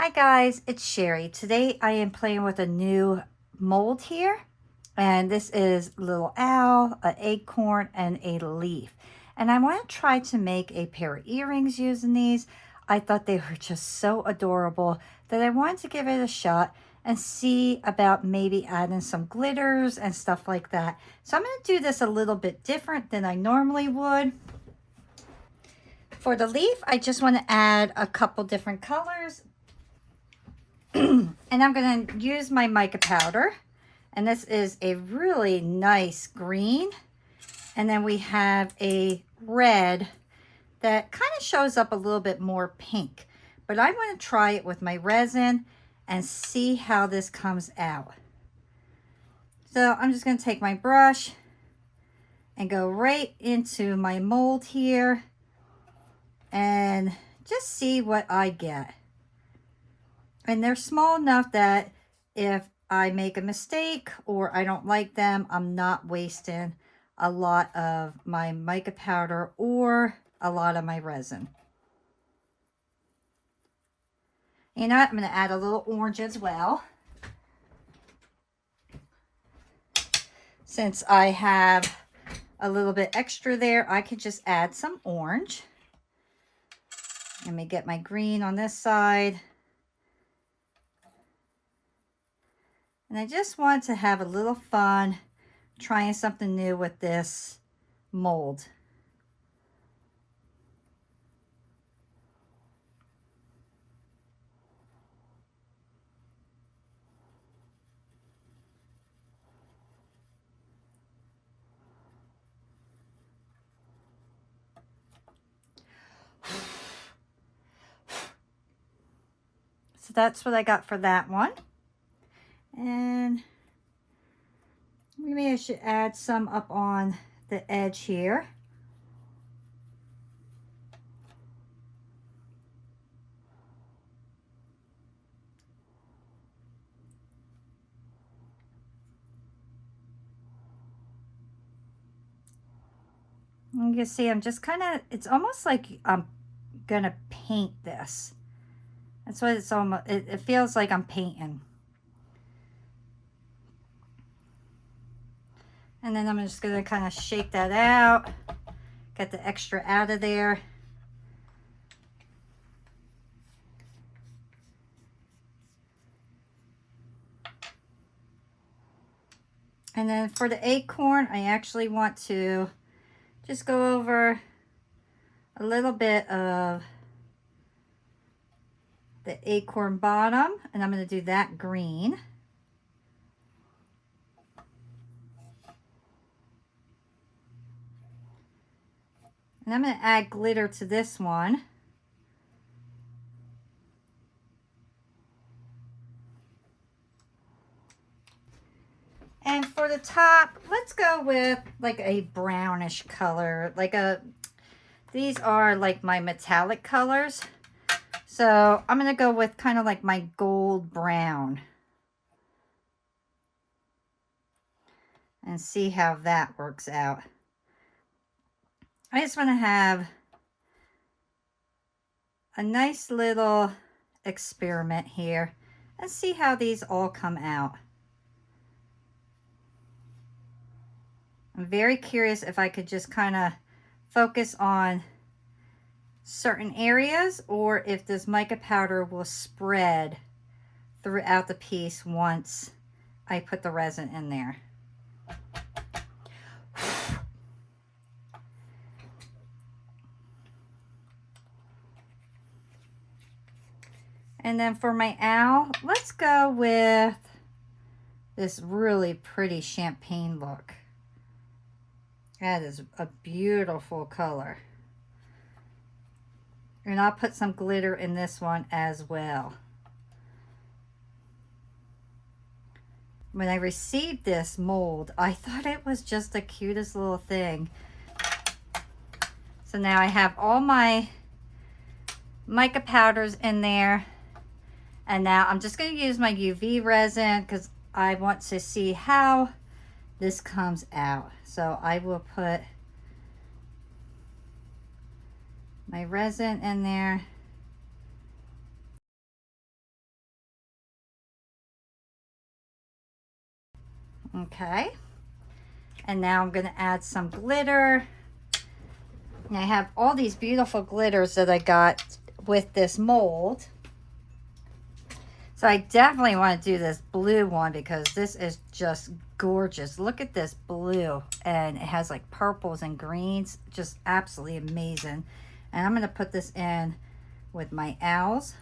Hi guys, it's Sherry. Today I am playing with a new mold here, and this is a little owl, an acorn, and a leaf. And I want to try to make a pair of earrings using these. I thought they were just so adorable that I wanted to give it a shot and see about maybe adding some glitters and stuff like that. So I'm going to do this a little bit different than I normally would. For the leaf, I just want to add a couple different colors. And I'm going to use my mica powder, and this is a really nice green, and then we have a red that kind of shows up a little bit more pink, but I want to try it with my resin and see how this comes out. So I'm just going to take my brush and go right into my mold here and just see what I get. And they're small enough that if I make a mistake or I don't like them, I'm not wasting a lot of my mica powder or a lot of my resin. You know what? I'm going to add a little orange as well. Since I have a little bit extra there, I can just add some orange. Let me get my green on this side. And I just want to have a little fun trying something new with this mold. So that's what I got for that one. And maybe I should add some up on the edge here. You can see I'm just kind of, it's almost like I'm gonna paint this. That's what it's almost, it feels like I'm painting. And then I'm just gonna kind of shake that out, get the extra out of there. And then for the acorn, I actually want to just go over a little bit of the acorn bottom, and I'm going to do that green. And I'm going to add glitter to this one. And for the top, let's go with like a brownish color. These are like my metallic colors. So I'm going to go with kind of like my gold brown. And see how that works out. I just want to have a nice little experiment here and see how these all come out. I'm very curious if I could just kind of focus on certain areas or if this mica powder will spread throughout the piece once I put the resin in there. And then for my owl, let's go with this really pretty champagne look. That is a beautiful color. And I'll put some glitter in this one as well. When I received this mold, I thought it was just the cutest little thing. So now I have all my mica powders in there. And now I'm just going to use my UV resin because I want to see how this comes out. So I will put my resin in there. Okay. And now I'm going to add some glitter. And I have all these beautiful glitters that I got with this mold. So I definitely want to do this blue one because this is just gorgeous. Look at this blue, and it has like purples and greens, just absolutely amazing. And I'm going to put this in with my owls.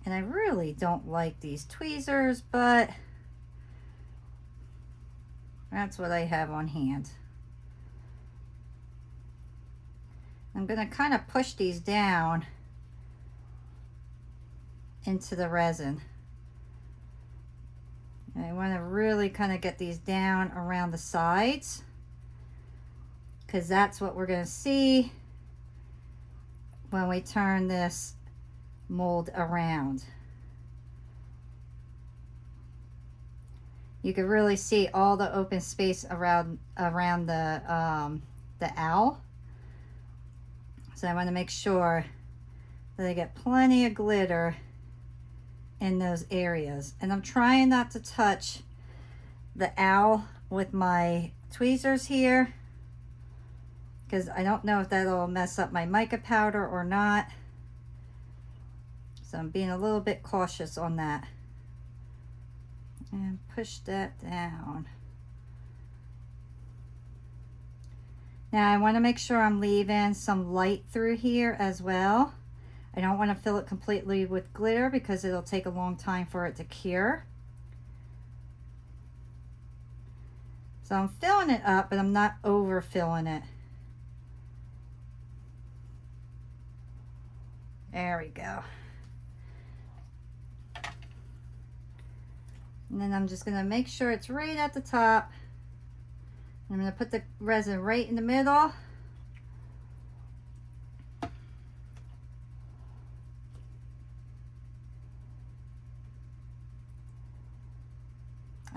And I really don't like these tweezers, but that's what I have on hand. I'm going to kind of push these down into the resin. And I want to really kind of get these down around the sides, because that's what we're going to see when we turn this mold around. You can really see all the open space around the owl. So I want to make sure that I get plenty of glitter in those areas. And I'm trying not to touch the owl with my tweezers here, because I don't know if that'll mess up my mica powder or not. So I'm being a little bit cautious on that. And push that down. Now I want to make sure I'm leaving some light through here as well. I don't want to fill it completely with glitter because it'll take a long time for it to cure. So I'm filling it up, but I'm not overfilling it. There we go. And then I'm just going to make sure it's right at the top. I'm going to put the resin right in the middle.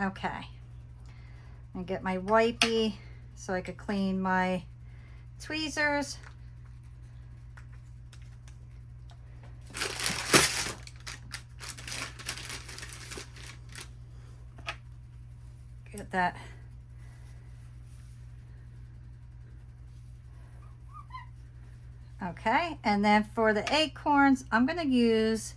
Okay. And get my wipey so I could clean my tweezers. Get that. Okay, and then for the acorns, I'm going to use,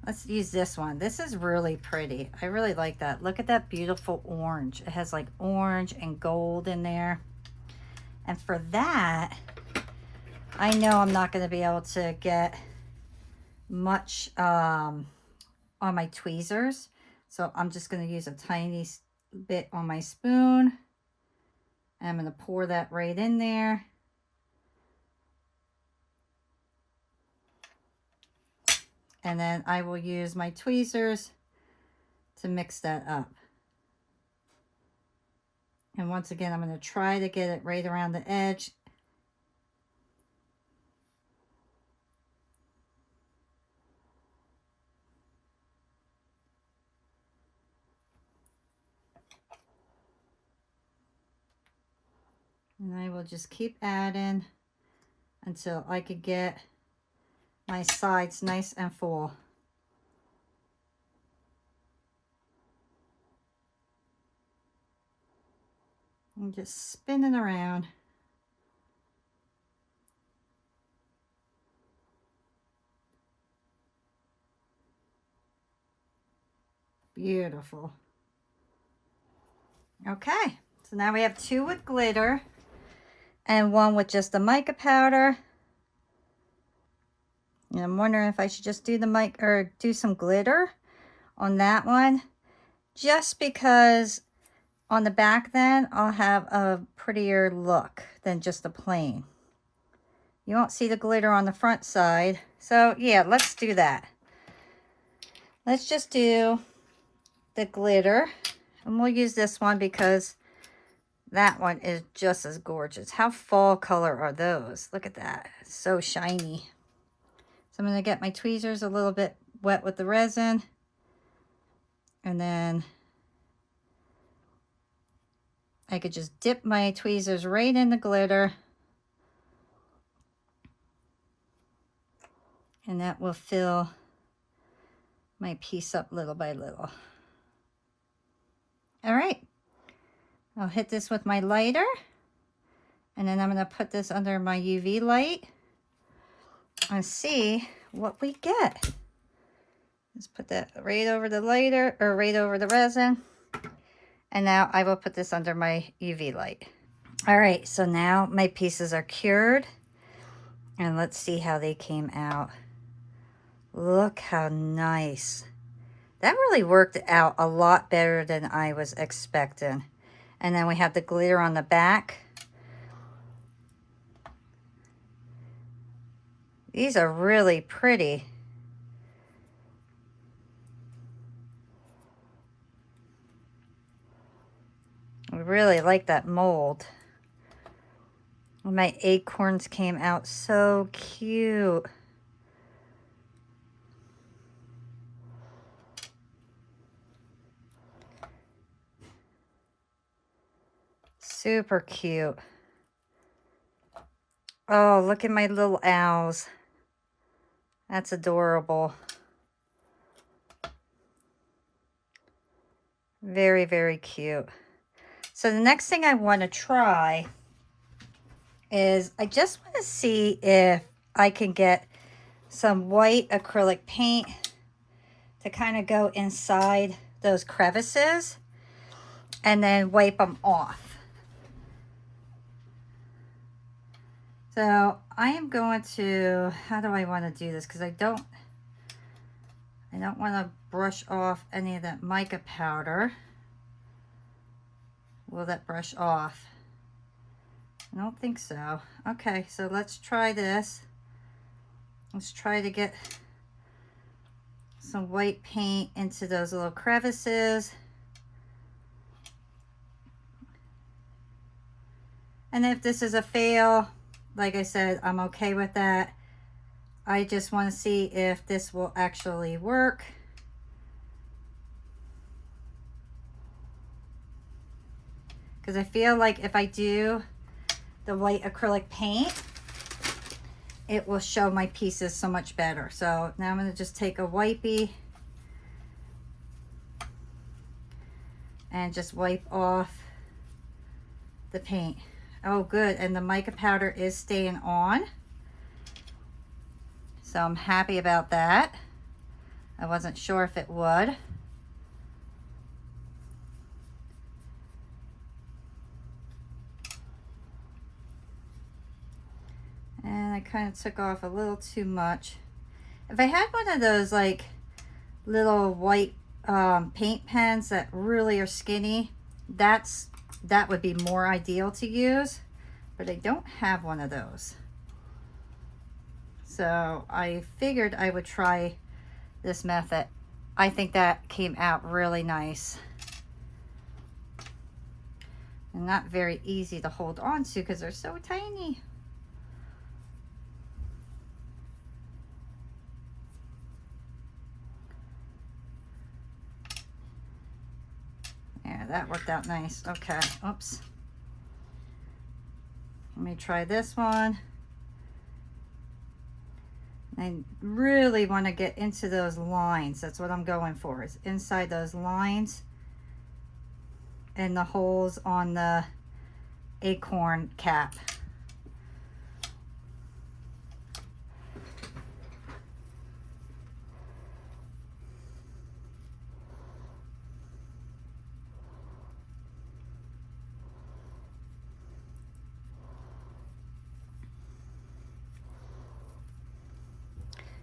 let's use this one. This is really pretty. I really like that. Look at that beautiful orange. It has like orange and gold in there. And for that, I know I'm not going to be able to get much on my tweezers. So I'm just going to use a tiny bit on my spoon. And I'm going to pour that right in there. And then I will use my tweezers to mix that up. And once again, I'm going to try to get it right around the edge. And I will just keep adding until I could get my sides nice and full. And just spinning around. Beautiful. Okay, so now we have two with glitter and one with just the mica powder. And I'm wondering if I should just do the mica or do some glitter on that one, just because on the back then I'll have a prettier look than just the plain. You won't see the glitter on the front side. So yeah, let's do that. Let's just do the glitter, and we'll use this one because that one is just as gorgeous. How fall color are those? Look at that, it's so shiny. So I'm going to get my tweezers a little bit wet with the resin, and then I could just dip my tweezers right in the glitter, and that will fill my piece up little by little. All right, I'll hit this with my lighter, and then I'm going to put this under my UV light and see what we get. Let's put that right over the lighter, or right over the resin. And now I will put this under my UV light. All right, so now my pieces are cured. And let's see how they came out. Look how nice. That really worked out a lot better than I was expecting. And then we have the glitter on the back. These are really pretty. I really like that mold. My acorns came out so cute. Super cute. Oh, look at my little owls. That's adorable. Very, very cute. So the next thing I want to try is I just want to see if I can get some white acrylic paint to kind of go inside those crevices and then wipe them off. So I am going to, how do I want to do this? Because I don't want to brush off any of that mica powder. Will that brush off? I don't think so. Okay, so let's try this. Let's try to get some white paint into those little crevices. And if this is a fail, like I said, I'm okay with that. I just want to see if this will actually work. Because I feel like if I do the white acrylic paint, it will show my pieces so much better. So now I'm going to just take a wipey and just wipe off the paint. Oh, good. And the mica powder is staying on. So I'm happy about that. I wasn't sure if it would. And I kind of took off a little too much. If I had one of those like little white paint pens that really are skinny, that would be more ideal to use, but I don't have one of those. So I figured I would try this method. I think that came out really nice. And not very easy to hold on to because they're so tiny. Yeah, that worked out nice. Okay, oops. Let me try this one. I really want to get into those lines. That's what I'm going for, is inside those lines and the holes on the acorn cap.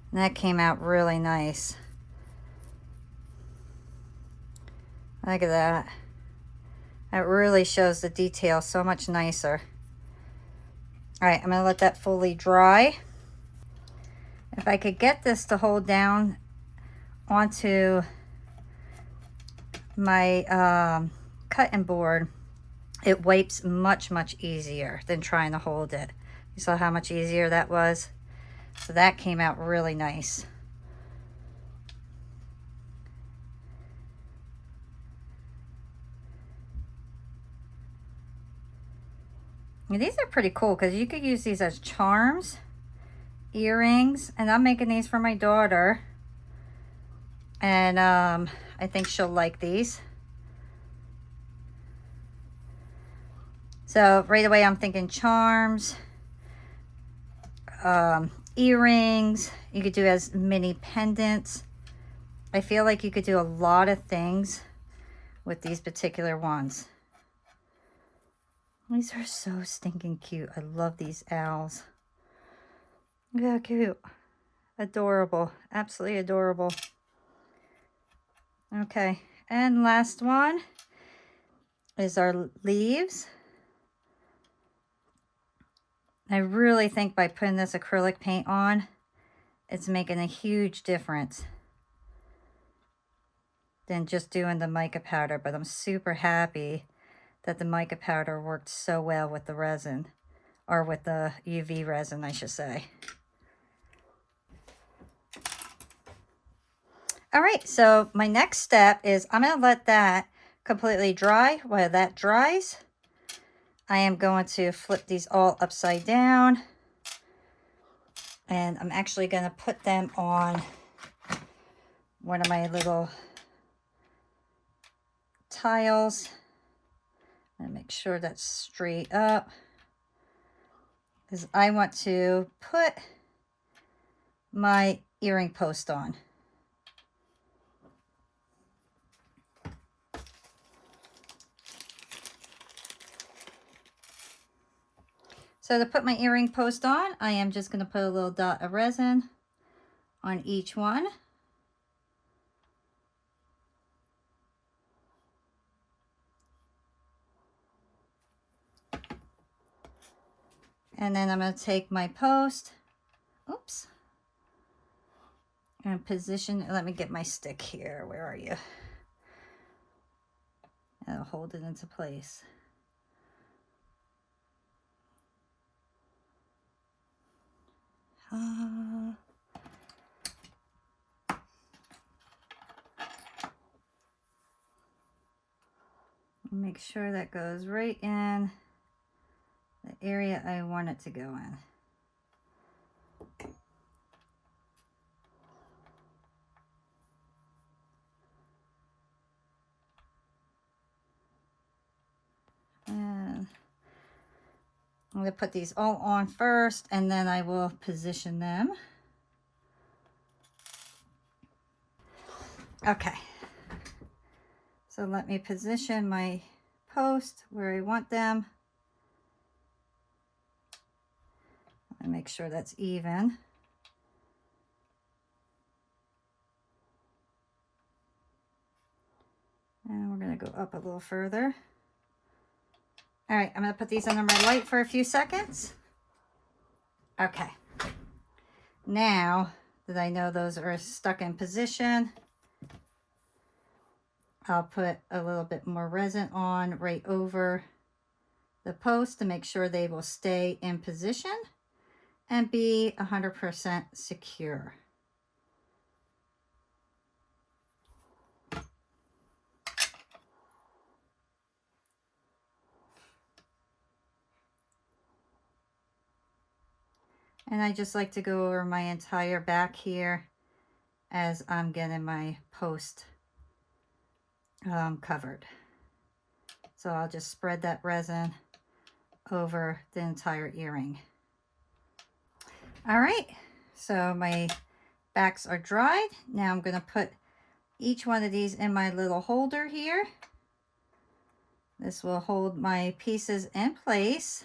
And that came out really nice. Look at that. That really shows the detail so much nicer. All right, I'm gonna let that fully dry. If I could get this to hold down onto my cutting board, it wipes much, much easier than trying to hold it. You saw how much easier that was? So that came out really nice. And these are pretty cool because you could use these as charms, earrings, and I'm making these for my daughter. And I think she'll like these. So right away I'm thinking charms, earrings. You could do as mini pendants. I feel like you could do a lot of things with these particular ones. These are so stinking cute. I love these owls. Look how cute. Adorable. Absolutely adorable. Okay, and last one is our leaves. I really think by putting this acrylic paint on, it's making a huge difference than just doing the mica powder, but I'm super happy that the mica powder worked so well with the resin, or with the UV resin, I should say. All right, so my next step is I'm gonna let that completely dry. While that dries, I am going to flip these all upside down, and I'm actually gonna put them on one of my little tiles and make sure that's straight up, because I want to put my earring post on. So to put my earring post on, I am just going to put a little dot of resin on each one. And then I'm going to take my post, oops, and position, let me get my stick here. Where are you? And I'll hold it into place. Make sure that goes right in the area I want it to go in. And I'm going to put these all on first, and then I will position them. Okay. So let me position my post where I want them. And make sure that's even. And we're going to go up a little further. All right, I'm going to put these under my light for a few seconds. Okay. Now that I know those are stuck in position, I'll put a little bit more resin on right over the post to make sure they will stay in position and be 100% secure. And I just like to go over my entire back here as I'm getting my post covered. So I'll just spread that resin over the entire earring. All right, so my backs are dried. Now I'm going to put each one of these in my little holder here. This will hold my pieces in place.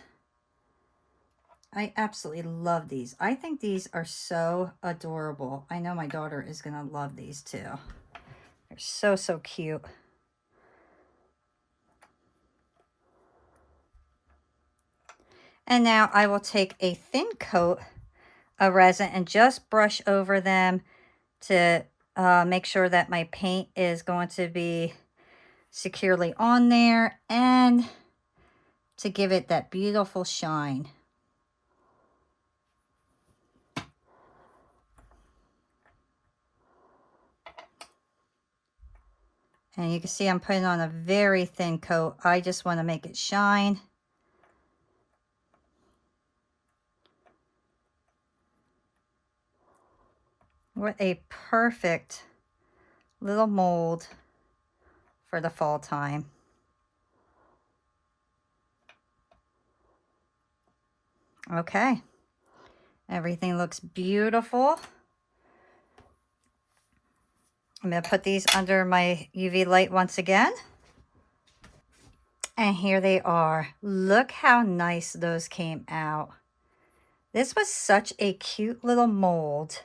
I absolutely love these. I think these are so adorable. I know my daughter is going to love these too. They're so, so cute. And now I will take a thin coat of resin and just brush over them to make sure that my paint is going to be securely on there and to give it that beautiful shine. And you can see I'm putting on a very thin coat. I just want to make it shine. What a perfect little mold for the fall time. Okay. Everything looks beautiful. I'm going to put these under my UV light once again. And here they are. Look how nice those came out. This was such a cute little mold.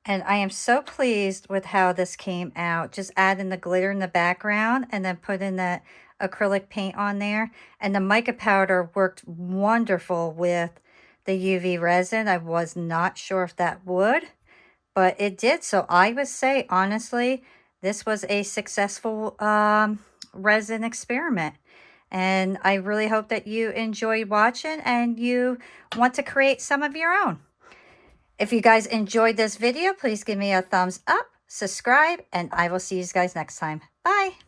And I am so pleased with how this came out. Just adding the glitter in the background and then putting that acrylic paint on there. And the mica powder worked wonderful with the UV resin. I was not sure if that would, but it did. So I would say, honestly, this was a successful resin experiment. And I really hope that you enjoyed watching and you want to create some of your own. If you guys enjoyed this video, please give me a thumbs up, subscribe, and I will see you guys next time. Bye.